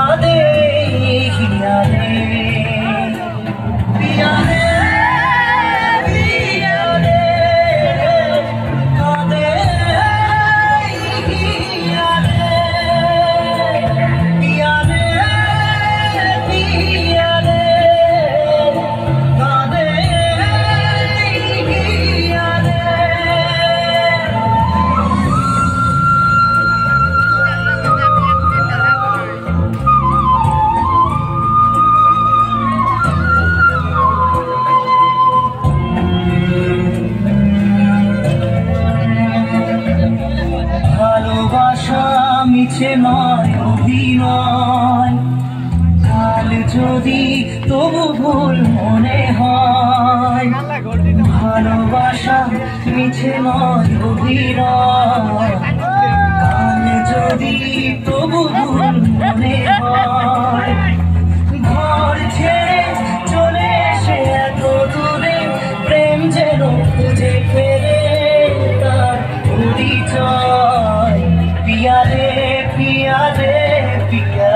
কাঁদে হিয়ারে পিয়ারে পিয়ারে কাঁদে হিয়ারে পিয়ারে পিয়ারে কাঁদে হিয়ারে। ভালোবাসা মিছে নয় অভিনয়, কাল যদি তবু ভুল মনে হয়। ভালোবাসা মিছে নয় অভিনয়, কাল যদি তবু ভুল মনে হয়। ঘর ছেড়ে চলে এসে এত দূরে প্রেম যেন খুঁজে ফেরে তার পরিচয়। পিয়ারে পিয়ারে পিয়ারে